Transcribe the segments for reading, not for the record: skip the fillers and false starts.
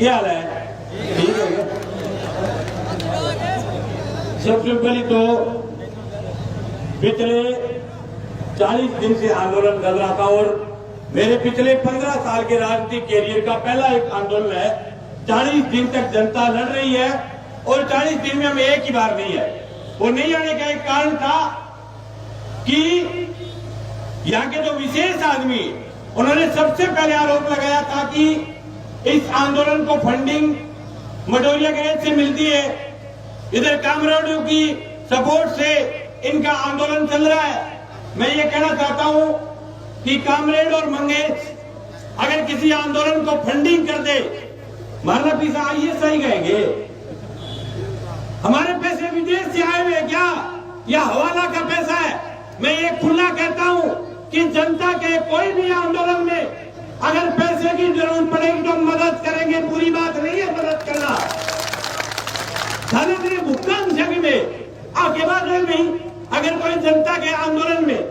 क्या हाल है? ठीक है। सबसे पहले तो पिछले 40 दिन से आंदोलन कर रहा था और मेरे पिछले 15 साल के राजनीतिक कैरियर का पहला एक आंदोलन है। 40 दिन तक जनता लड़ रही है और 40 दिन में हम एक ही बार नहीं है। वो नहीं आने का एक कारण था कि यहाँ के जो विशेष आदमी, उन्होंने सबसे पहले आरोप लगाया था कि इस आंदोलन को फंडिंग मटोरिया गैरेज से मिलती है, इधर कामरेडों की सपोर्ट से इनका आंदोलन चल रहा है। मैं ये कहना चाहता हूं कि कामरेड और मंगेश अगर किसी आंदोलन को फंडिंग कर दे, मारना पीसा ISI कहेंगे। हमारे पैसे विदेश से आए हुए क्या या हवाला का पैसा है? मैं ये खुला कहता हूं कि जनता के कोई भी आंदोलन में अगर पैसे की जरूरत पड़ेगी तो मदद करेंगे, पूरी बात नहीं है मदद करना। थाने भुगतान जगह में आगे बाद नहीं, अगर कोई जनता के आंदोलन में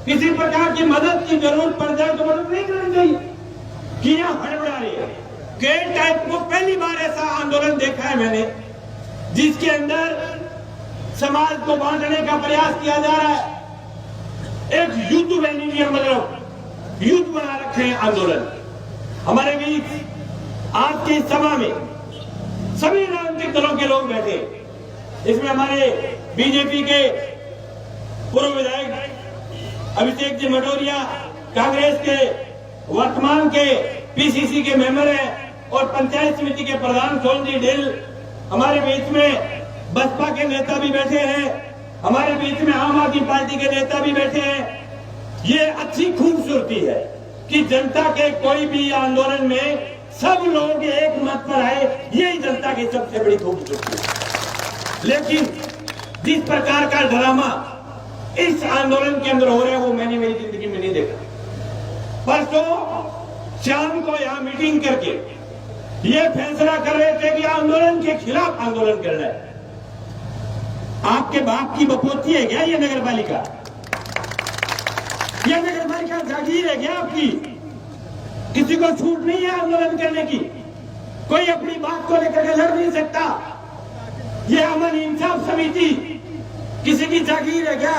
किसी प्रकार की मदद की जरूरत पड़ जाए तो मदद नहीं करनी चाहिए। कि यहाँ हड़बड़ा रही है के टाइप को पहली बार ऐसा आंदोलन देखा है मैंने जिसके अंदर समाज को बांटने का प्रयास किया जा रहा है। एक युद्ध वेनियर मतलब युद्ध बना रखे हैं आंदोलन। हमारे बीच आज की सभा में सभी राजनीतिक दलों के लोग बैठे, इसमें हमारे बीजेपी के पूर्व विधायक अभिषेक जी मटोरिया, कांग्रेस के वर्तमान के PCC के मेंबर हैं और पंचायत समिति के प्रधान सोनजी ढिल, हमारे बीच में बसपा के नेता भी बैठे हैं, हमारे बीच में आम आदमी पार्टी के नेता भी बैठे हैं। ये अच्छी खूबसूरती है कि जनता के कोई भी आंदोलन में सब लोग एक मत पर आए, यही जनता की सबसे बड़ी खूबसूरती है। लेकिन जिस प्रकार का ड्रामा इस आंदोलन के अंदर हो रहा है वो मैंने मेरी जिंदगी में नहीं देखा। परसों शाम को यहाँ मीटिंग करके ये फैसला कर रहे थे कि आंदोलन के खिलाफ आंदोलन करना है। आपके बाप की बपोती है क्या ये नगर पालिका? ये नगर पालिका जागीर है क्या आपकी? किसी को छूट नहीं है आंदोलन करने की, कोई अपनी बात को लेकर के लड़ नहीं सकता। ये अमन इंसाफ समिति किसी की जागीर है क्या?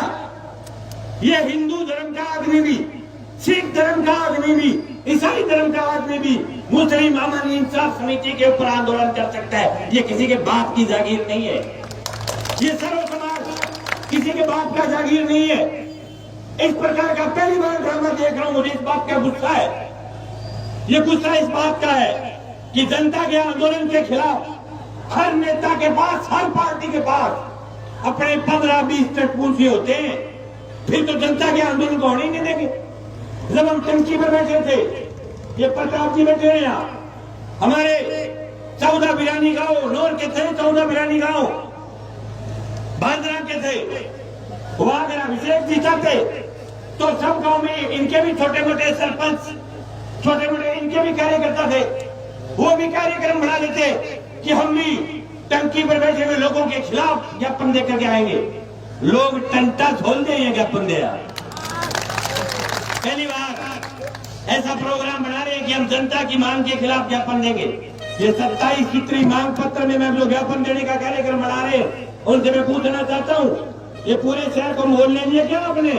ये हिंदू धर्म का आदमी भी, सिख धर्म का आदमी भी, ईसाई धर्म का आदमी भी मुस्लिम अमन इंसाफ समिति के ऊपर आंदोलन कर सकता है। ये किसी के बाप की जागीर नहीं है, ये सर्व समाज किसी के बाप का जागीर नहीं है। इस प्रकार का पहली बार ड्रामा देख रहा हूं, मुझे इस बात का गुस्सा है। ये गुस्सा इस बात का है कि जनता के आंदोलन के खिलाफ हर नेता के पास, हर पार्टी के पास अपने 15-20 चटपूंछी होते हैं, फिर तो जनता के आंदोलन को होने ही नहीं देंगे। जब हम टंकी पर बैठे थे, ये प्रताप जी बैठे हैं यहाँ, हमारे 14 बिरानी गांव नौर के थे, 14 बिरानी गांव बांद्रा के थे, वहां अगर अभिषेक जी चाहते तो सब गांव में इनके भी छोटे मोटे सरपंच, छोटे मोटे इनके भी कार्यकर्ता थे, वो भी कार्यक्रम बना लेते कि हम भी टंकी पर बैठे हुए लोगों के खिलाफ ज्ञापन देकर के आएंगे। लोग टंटा झोल दे ज्ञापन दे। पहली बार ऐसा प्रोग्राम बना रहे हैं कि हम जनता की मांग के खिलाफ ज्ञापन देंगे। ये 27 सूत्री मांग पत्र में मैं जो ज्ञापन देने का कार्यक्रम बना रहे हैं उनसे मैं पूछना चाहता हूँ, ये पूरे शहर को मोहल्ले लिए क्या आपने?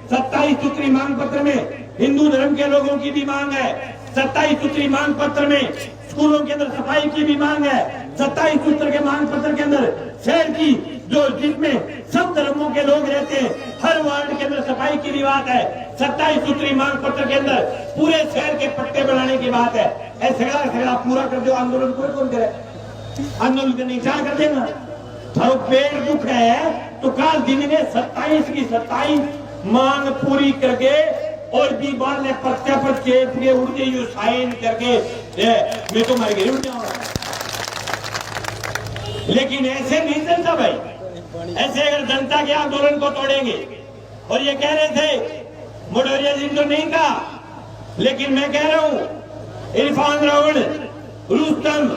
27 सूत्री मांग पत्र में हिंदू धर्म के लोगों की भी मांग है, 27 सूत्री मांग पत्र में स्कूलों के अंदर सफाई की भी मांग है, 27 सूत्र के मांग पत्र के अंदर शहर की जो जिसमें सब धर्मों के लोग रहते हैं हर वार्ड के अंदर सफाई की भी बात है। 27 सूत्री मांग पत्र के अंदर पूरे शहर के पट्टे बनाने की बात है। ऐसे सगड़ा पूरा कर दो, आंदोलन कोई कौन करे? आंदोलन करने क्या कर देना? थारो पेट दुख है तो कल दिन में 27 की 27 मांग पूरी करके और भी बार ने पर्चा पर चेप के उड़ गई साइन करके मैं तो मर गई उड़ जाऊंगा। लेकिन ऐसे नहीं चलता भाई, ऐसे अगर जनता के आंदोलन को तोड़ेंगे। और ये कह रहे थे मटोरिया जी तो नहीं कहा, लेकिन मैं कह रहा हूं इरफान रावण, रुस्तम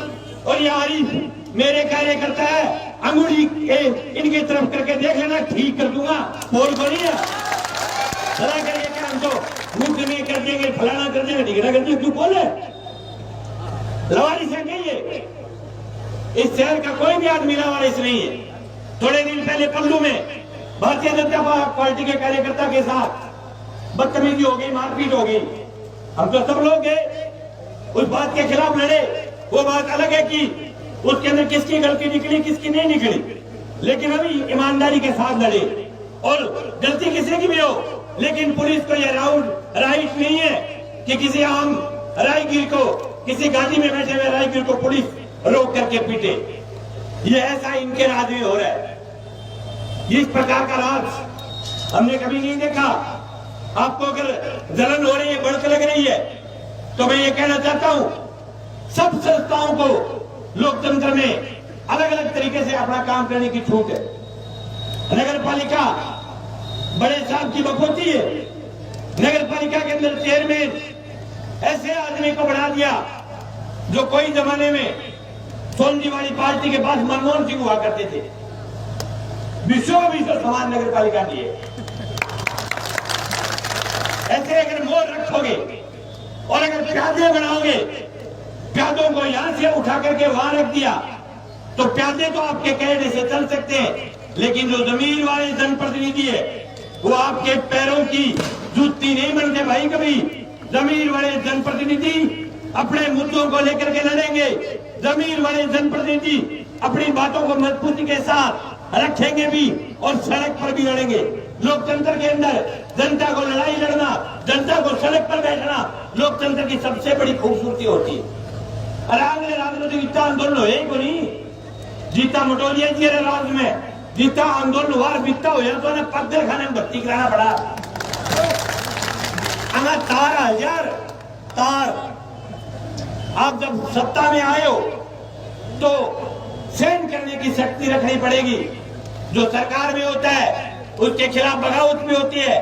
और ये आरिफ मेरे कार्यकर्ता है, अंगुली इनकी तरफ करके देख लेना, ठीक कर दूंगा। बोल बढ़िया चला करके क्या हम तो मुफ्त में कर देंगे, फलाना कर देंगे, ढिगड़ा कर देंगे, क्यों बोले? लवारी से कहिए इस शहर का कोई भी आदमी लावारिस नहीं है। थोड़े दिन पहले पल्लू में भारतीय जनता पार्टी के कार्यकर्ता के साथ बदतमीजी हो गई, मारपीट हो गई। हम तो सब लोग गए, उस बात के खिलाफ लड़े। वो बात अलग है कि उसके अंदर किसकी गलती निकली, किसकी नहीं निकली, लेकिन अभी ईमानदारी के साथ लड़े। और गलती किसी की भी हो, लेकिन पुलिस को यह राइट नहीं है कि किसी आम राहगीर को, किसी गाड़ी में बैठे हुए राहगीर को पुलिस रोक करके पीटे। ये ऐसा इनके राज में हो रहा है। इस प्रकार का राज हमने कभी नहीं देखा। आपको अगर जलन हो रही है, बढ़त लग रही है, तो मैं ये कहना चाहता हूं, सब संस्थाओं को लोकतंत्र में अलग अलग तरीके से अपना काम करने की छूट है। नगर पालिका बड़े साहब की वक्त होती है। नगर पालिका के अंदर चेयरमैन ऐसे आदमी को बढ़ा दिया जो कोई जमाने में सोनजी वाली पार्टी के पास मनमोहन सिंह हुआ करते थे। विश्व समान नगर पालिका की है। ऐसे अगर मोर रखोगे और अगर प्यादे बनाओगे, प्यादों को यहां से उठा करके वहां रख दिया, तो प्यादे तो आपके कहने से चल सकते हैं, लेकिन जो जमीन वाले जनप्रतिनिधि है वो आपके पैरों की जूती नहीं बनते भाई। कभी जमीन वाले जनप्रतिनिधि अपने मुद्दों को लेकर के लड़ेंगे। जमीन वाले जनप्रतिनिधि अपनी बातों को मजबूती के साथ रखेंगे भी और सड़क पर भी लड़ेंगे। लोकतंत्र के अंदर जनता को लड़ाई लड़ना, जनता को सड़क पर बैठना लोकतंत्र की सबसे बड़ी खूबसूरती होती है। राजनीतिक इतना आंदोलन हो को नहीं जीता मटोलिया जी राज में जीता आंदोलन हुआ बीता हो तो ने पद्धर खाने में भर्ती कराना पड़ा। तार हजार तार आप जब सत्ता में आए हो तो सहन करने की शक्ति रखनी पड़ेगी। जो सरकार में होता है उसके खिलाफ बगावत भी होती है,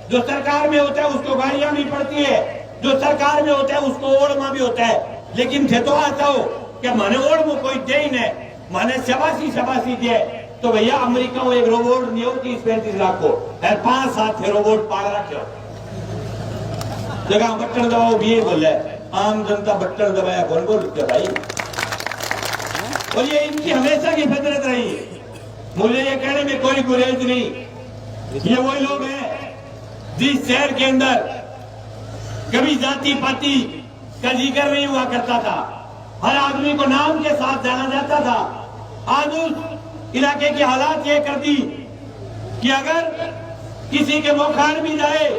जो सरकार में होता है उसको गालियां भी पड़ती है, जो सरकार में होता है उसको ओढ़मा भी होता है। लेकिन थे तो आता हो कि माने ओढ़मो कोई दे ही नहीं, माने शबासी दे तो भैया अमेरिका में एक रोबोट नहीं हो 30-35 लाख को 5-7 थे रोबोट पाल रखे जगह बटन दबाओ भी बोले आम जनता बटन दबाया कौन बोलते भाई। और ये इनकी हमेशा की फितरत रही है। मुझे ये कहने में कोई गुरेज नहीं। ये वही लोग हैं जिस शहर के अंदर कभी जाति पाति का जिक्र नहीं हुआ करता था, हर आदमी को नाम के साथ जाना जाता था। आज उस इलाके की हालात ये कर दी कि अगर किसी के मुंह खान भी जाए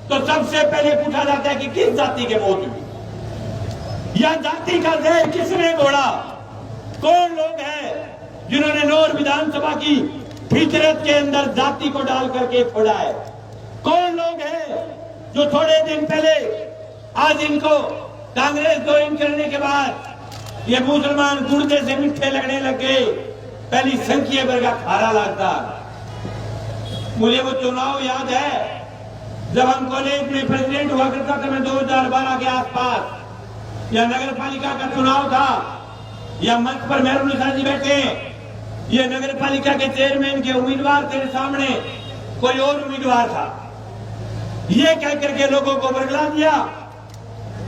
तो सबसे पहले पूछा जाता है कि किस जाति के मौत हुई, या जाति का जहर किसने घोड़ा। कौन लोग हैं जिन्होंने नौर विधानसभा की फितरत के अंदर जाति को डाल करके फोड़ा है। कौन लोग हैं जो थोड़े दिन पहले आज इनको कांग्रेस ज्वाइन करने के बाद ये मुसलमान गुर्दे से मिठे लगने लग गए। पहली संख्या वर्ग खारा लगता। मुझे वो चुनाव याद है जब हम कॉलेज में प्रेसिडेंट हुआ करता था, मैं 2012 के आसपास, यह नगर पालिका का चुनाव था। यह मंच पर मेहरुनिसा जी बैठे हैं, ये नगर पालिका के चेयरमैन के उम्मीदवार तेरे सामने कोई और उम्मीदवार था। ये कह करके लोगों को बरगला दिया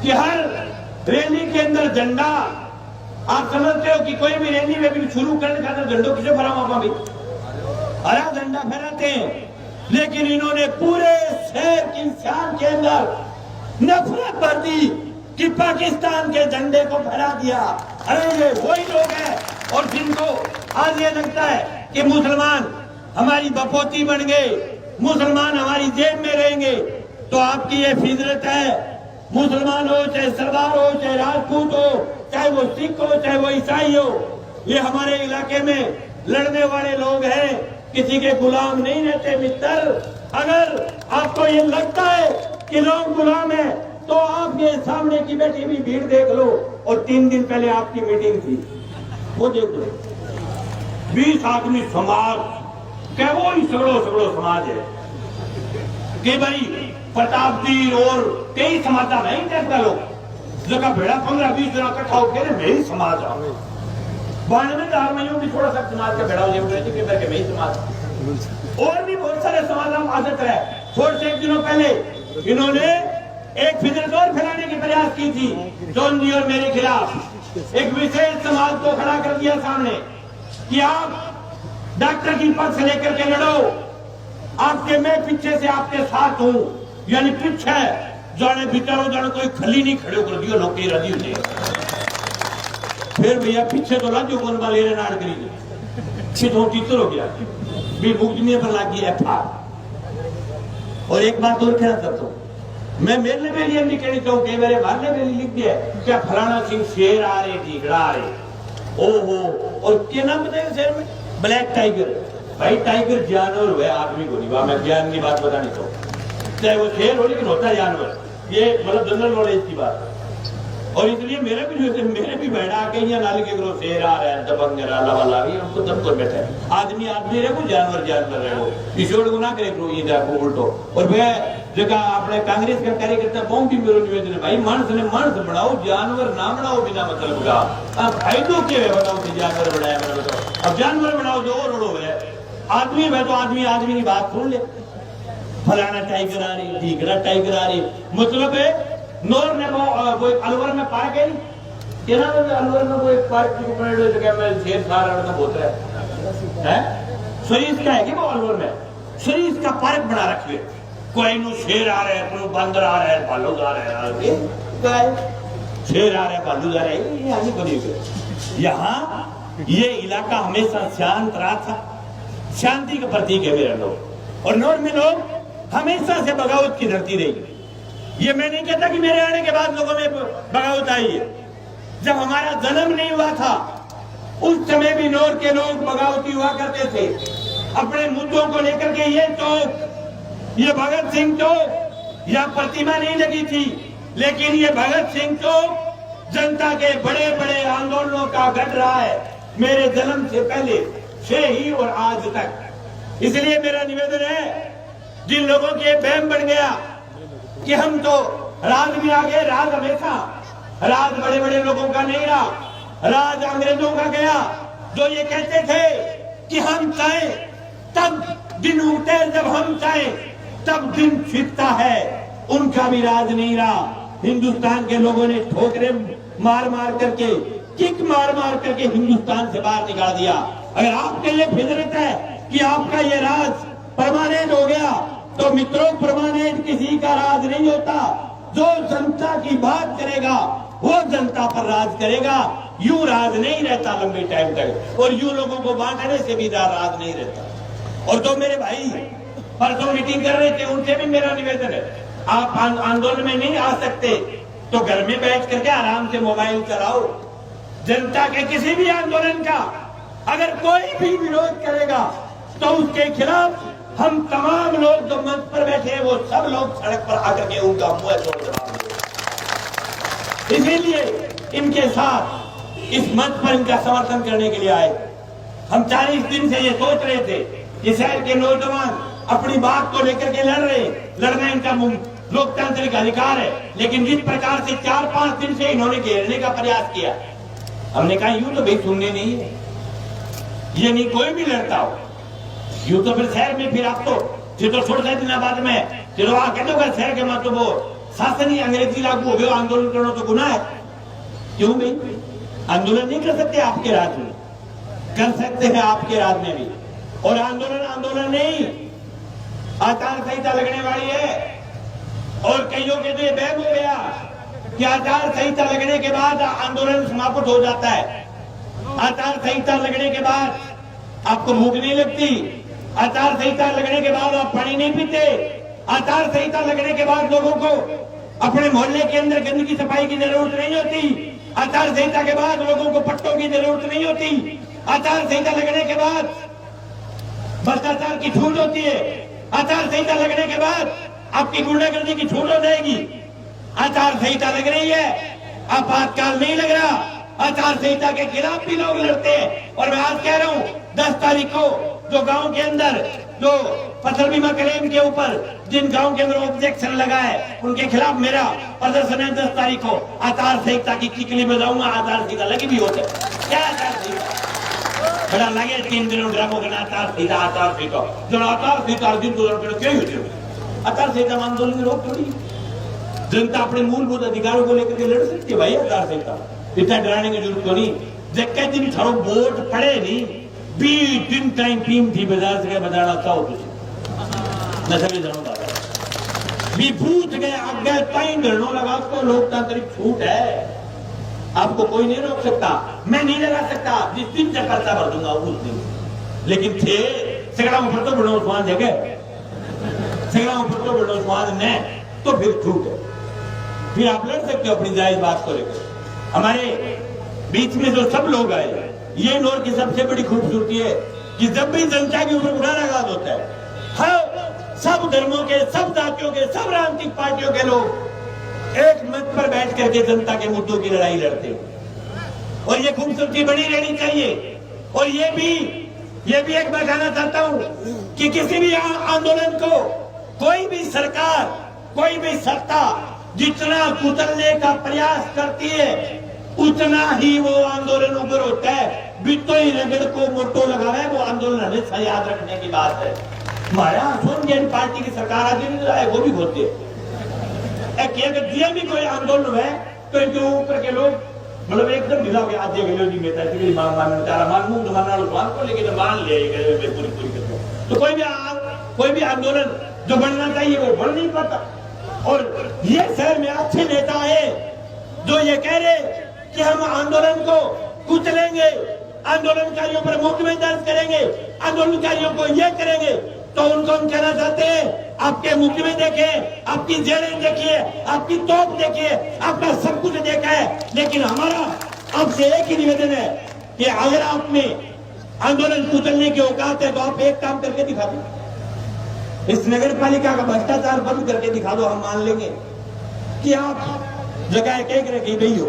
कि हर रैली के अंदर झंडा, आप समझते हो कि कोई भी रैली में भी शुरू करने का झंडों किसे फहरावा भी हरा झंडा फहराते हैं। लेकिन इन्होंने पूरे शहर की शान के अंदर नफरत भर दी कि पाकिस्तान के झंडे को फहरा दिया। अरे ये वही लोग हैं और जिनको आज ये लगता है कि मुसलमान हमारी बफौती बन गए, मुसलमान हमारी जेब में रहेंगे। तो आपकी ये फितरत है, मुसलमान हो चाहे सरदार हो चाहे राजपूत हो चाहे वो सिख हो चाहे वो ईसाई हो, ये हमारे इलाके में लड़ने वाले लोग हैं, किसी के गुलाम नहीं रहते मित्र। अगर आपको ये लगता है कि लोग गुलाम हैं तो आप ये सामने की बैठी हुई भीड़ देख लो। और 3 दिन पहले आपकी मीटिंग थी, वो देख लो, 20 आदमी समाज क्या वो ही सगड़ो समाज है कि भाई प्रतापदीर और कई समाज नहीं देखता लोग जगह भेड़ा 15-20 जना इकट्ठा होकर मेरी समाज आओ 92 में भी थोड़ा सा समाज का भेड़ा हो जाए मेरी समाज और भी बहुत सारे समाज हम आदत है। थोड़े से दिनों पहले इन्होंने एक फितरत और फैलाने की प्रयास की थी जोन जी और मेरे खिलाफ एक विशेष समाज को खड़ा कर दिया सामने कि आप डॉक्टर की पद से लेकर के लड़ो, आपके मैं पीछे से आपके साथ हूं, यानी पीछे जाने बिचारो जाने कोई खली नहीं खड़े कर दियो लोग रदी हुई। फिर भैया पीछे तो लाजो कौन वाले नाड़ करी तो टीचर हो गया भी मुकदमे पर लागी एफआईआर। और एक बात और कहना चाहता हूं, मैं मेरे पे लिए नहीं कहनी चाहूँ, कई बार मारने पे लिख दिया क्या फलाना सिंह शेर आ रहे ढीगड़ा आ रहे ओहो, और क्या नाम बताएगा शेर में? Black tiger. भाई टाइगर जानवर हुआ, आदमी को नहीं। मैं ज्ञान की बात बतानी चाहूँ, चाहे वो शेर हो लेकिन होता जानवर, ये मतलब जनरल नॉलेज की बात। और इसलिए मेरे भी बैठा के नाली के ग्रोह शेर आ रहा है दबंग वाला हमको तब तो बैठे आदमी आदमी रहो जानवर जानवर रहो ईश्वर गुना करे करो ये देखो उल्टो। और वह जगह अपने कांग्रेस का कार्यकर्ता बहुत भी मेरे निवेदन है, भाई मानस ने मानस बनाओ, जानवर ना बनाओ बिना मतलब का। अब फायदो क्या है बताओ कि जानवर बनाया मैंने बताओ, अब जानवर बनाओ जो और उड़ो है, आदमी है तो आदमी की बात सुन ले, फलाना टाइगर आ रही ढीगड़ा टाइगर आ रही, मतलब है नोर ने वो अलवर में पार्क है क्या नाम है अलवर में वो एक पार्क की जगह में शेर खा रहा था बोलता है शरीफ का है कि वो अलवर में शरीफ का पार्क बना रखे, कोई नो शेर आ रहा है, कोई बंदर आ रहा है, भालू आ रहा है, शेर आ रहा है, भालू आ रहा है। यहाँ ये इलाका हमेशा शांत रहा था, शांति का प्रतीक है मेरे लोग, और नोर में लोग हमेशा से बगावत की धरती रही। ये मैं नहीं कहता कि मेरे आने के बाद लोगों में बगावत आई है, जब हमारा जन्म नहीं हुआ था उस समय भी नौर के लोग बगावती हुआ करते थे अपने मुद्दों को लेकर के। ये चौक, ये भगत सिंह चौक, यह प्रतिमा नहीं लगी थी, लेकिन ये भगत सिंह चौक जनता के बड़े बड़े आंदोलनों का गढ़ रहा है, मेरे जन्म से पहले से ही और आज तक। इसलिए मेरा निवेदन है, जिन लोगों के बहम बढ़ गया कि हम तो राज में आ गए, राज हमेशा राज बड़े बड़े लोगों का नहीं रहा, राज अंग्रेजों का गया, जो ये कहते थे कि हम चाहे तब दिन उठे, जब हम चाहे तब दिन छिपता है, उनका भी राज नहीं रहा। हिंदुस्तान के लोगों ने ठोकरे मार मार करके, किक मार मार करके हिंदुस्तान से बाहर निकाल दिया। अगर आपके ये फितरत है कि आपका ये राज परमानेंट हो गया, तो मित्रों परमानेंट किसी का राज नहीं होता। जो जनता की बात करेगा वो जनता पर राज करेगा, यूं राज नहीं रहता लंबे टाइम तक, और यूं लोगों को बांटने से भी राज नहीं रहता। और जो मेरे भाई परसों मीटिंग कर रहे थे, उनसे भी मेरा निवेदन है, आप आंदोलन में नहीं आ सकते तो घर में बैठ करके आराम से मोबाइल चलाओ। जनता के किसी भी आंदोलन का अगर कोई भी विरोध करेगा तो उसके खिलाफ हम तमाम लोग जो मंच पर बैठे हैं वो सब लोग सड़क पर आकर के उनका मुंह तोड़ जवाब देंगे। इसीलिए इनके साथ इस मंच पर इनका समर्थन करने के लिए आए। हम 40 दिन से ये सोच रहे थे कि शहर के नौजवान अपनी बात को लेकर के लड़ रहे, लड़ना इनका लोकतांत्रिक अधिकार है, लेकिन जिस प्रकार से 4-5 दिन से इन्होंने घेरने का प्रयास किया, हमने कहा यूं तो भाई सुनने नहीं है, ये नहीं कोई भी लड़ता हो, यूं तो फिर शहर में फिर आप तो छोड़ दिन बाद में चलो आ कहते हो शहर के मतलब वो शासन ही अंग्रेजी लागू हो गया, आंदोलन करना तो गुनाह है। क्यों भाई आंदोलन नहीं कर सकते? आपके राज्य में कर सकते हैं, आपके राज्य में भी। और आंदोलन नहीं, आचार संहिता लगने वाली है। और कईयों के तो ये बैग हो गया कि आचार संहिता लगने के बाद आंदोलन समाप्त हो जाता है। आचार संहिता लगने के बाद आपको भूख नहीं लगती, आचार संहिता लगने के बाद आप पानी नहीं पीते, आचार संहिता लगने के बाद लोगों को अपने मोहल्ले के अंदर गंदगी सफाई की जरूरत नहीं होती, आचार संहिता के बाद लोगों को पट्टों की जरूरत नहीं होती, आचार संहिता लगने के बाद भ्रष्टाचार की छूट होती है, आचार संहिता लगने के बाद आपकी गुंडागर्दी की छूट हो जाएगी। आचार संहिता लग रही है, आपातकाल नहीं लग रहा, आचार संहिता के खिलाफ भी लोग लड़ते हैं। और मैं आज कह रहा हूं 10 तारीख को जो गांव के अंदर जो फसल बीमा क्लेम के ऊपर जिन गांव के अंदर ऑब्जेक्शन लगा है उनके खिलाफ मेरा प्रदर्शन है 10 तारीख को। आचार संहिता की किकली बजाऊंगा, आचार संहिता लगी भी होते क्या आचार संहिता बड़ा लगे 3 दिनों ग्रामों के आचार संहिता जो आचार संहिता दिन क्यों आचार संहिता आंदोलन में रोक थोड़ी, जनता अपने मूलभूत अधिकारों को लेकर के लड़ सकती है भाई। आचार संहिता इतना डराने की जरूरत तो नहीं। जब दिन थारो वोट पड़े नहीं 20 दिन टाइम टीम थी बाजार से बजाना चाहो तुझे न सभी जानूंगा भी भूत गए आगे टाइम धरनो लगा तो लोकतांत्रिक छूट है, आपको कोई नहीं रोक सकता, मैं नहीं लगा सकता, जिस दिन से पर्चा भर दूंगा उस दिन। लेकिन थे सगड़ा ऊपर तो बड़ो स्वाद देखे, सगड़ा ऊपर तो बड़ो स्वाद ने तो फिर छूट है, फिर आप लड़ सकते हो अपनी जायज बात को लेकर। हमारे बीच में जो सब लोग आए, ये इंदौर की सबसे बड़ी खूबसूरती है कि जब भी जनता के ऊपर बुरा आगाज होता है, हर सब धर्मों के, सब जातियों के, सब राजनीतिक पार्टियों के लोग एक मंच पर बैठ करके जनता के मुद्दों की लड़ाई लड़ते हैं और ये खूबसूरती बनी रहनी चाहिए। और ये भी एक बात कहना चाहता हूं कि किसी भी आंदोलन को कोई भी सरकार, कोई भी सत्ता जितना कुचलने का प्रयास करती है उतना ही वो आंदोलन ऊपर होता है। बितो ही रगड़ को मोटो लगा है, वो आंदोलन हमेशा याद रखने की बात है। हमारा सोनिया पार्टी की सरकार आगे नहीं रहा है, वो भी होती है अगर भी कोई आंदोलन है तो इनके ऊपर के लोग मतलब एकदम ढीला हो गया आधे गले में था मान बेचारा मान मुंह मान को लेकिन मान ले पूरी तो कोई भी आंदोलन जो बढ़ना चाहिए वो बढ़ नहीं पाता। और ये शहर में अच्छे नेता है जो ये कह रहे कि हम आंदोलन को कुचलेंगे, आंदोलनकारियों पर मुकदमे दर्ज करेंगे, आंदोलनकारियों को ये करेंगे, तो उनको हम कहना चाहते हैं आपके मुकदमे देखे, आपकी जेलें देखिए, आपकी तोप देखिए, आपका सब कुछ देखा है, लेकिन हमारा आपसे एक ही निवेदन है कि अगर आप में आंदोलन कुचलने की औकात है तो आप एक काम करके दिखा दो, इस नगर पालिका का भ्रष्टाचार बंद करके दिखा दो, हम मान लेंगे कि आप जगह कह रखी गई हो।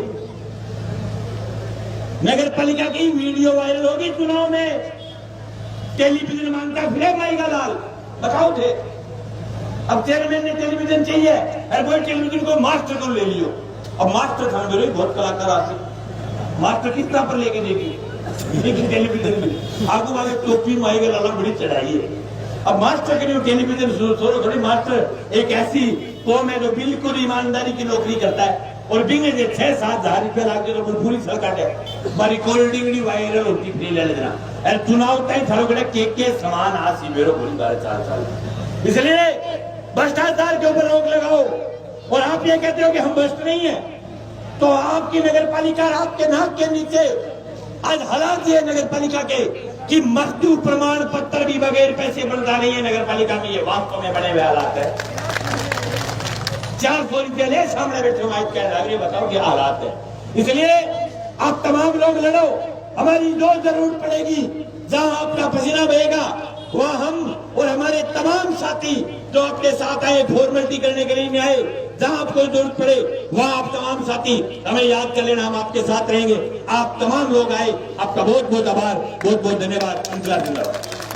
नगर पालिका की वीडियो वायरल होगी चुनाव में, टेलीविजन मांगता फिर माएगा लाल बताओ थे। अब चेयरमैन ने टेलीविजन चाहिए, अरे वो टेलीविजन को मास्टर को ले लियो। अब मास्टर था मेरे बहुत कलाकार आते, मास्टर किस तरह पर लेके देगी टेलीविजन में आगू आगे टोपी माएगा लाला बड़ी चढ़ाई है। अब मास्टर के लिए टेलीविजन छोड़ो थोड़ी, मास्टर एक ऐसी कौम है जो बिल्कुल ईमानदारी की नौकरी करता है और बिंगे 6-7 हजार रुपया लागे तो पूरी सरकार है हमारी रिकॉर्डिंग वायरल होती फ्री ले लेना। अरे चुनाव तय थारो के समान आसी मेरो बोली 4 साल, इसलिए भ्रष्टाचार के ऊपर रोक लगाओ। और आप ये कहते हो कि हम भ्रष्ट नहीं है, तो आपकी नगर पालिका आपके नाक के नीचे आज हालात ये नगर पालिका के कि मृत्यु प्रमाण पत्र भी बगैर पैसे बनता नहीं है नगर पालिका में, ये वास्तव में बने हुए हालात है। 400 रुपया ले सामने बैठे हो बताओ क्या हालात है। इसलिए आप तमाम लोग लड़ो, हमारी जो जरूरत पड़ेगी, जहां अपना पसीना बहेगा वहां हम और हमारे तमाम साथी जो आपके साथ आए फॉर्मेलिटी करने के लिए नहीं आए, जहां आपको जरूरत पड़े वहां आप तमाम साथी हमें याद कर लेना, हम आपके साथ रहेंगे। आप तमाम लोग आए, आपका बहुत बहुत आभार, बहुत बहुत धन्यवाद।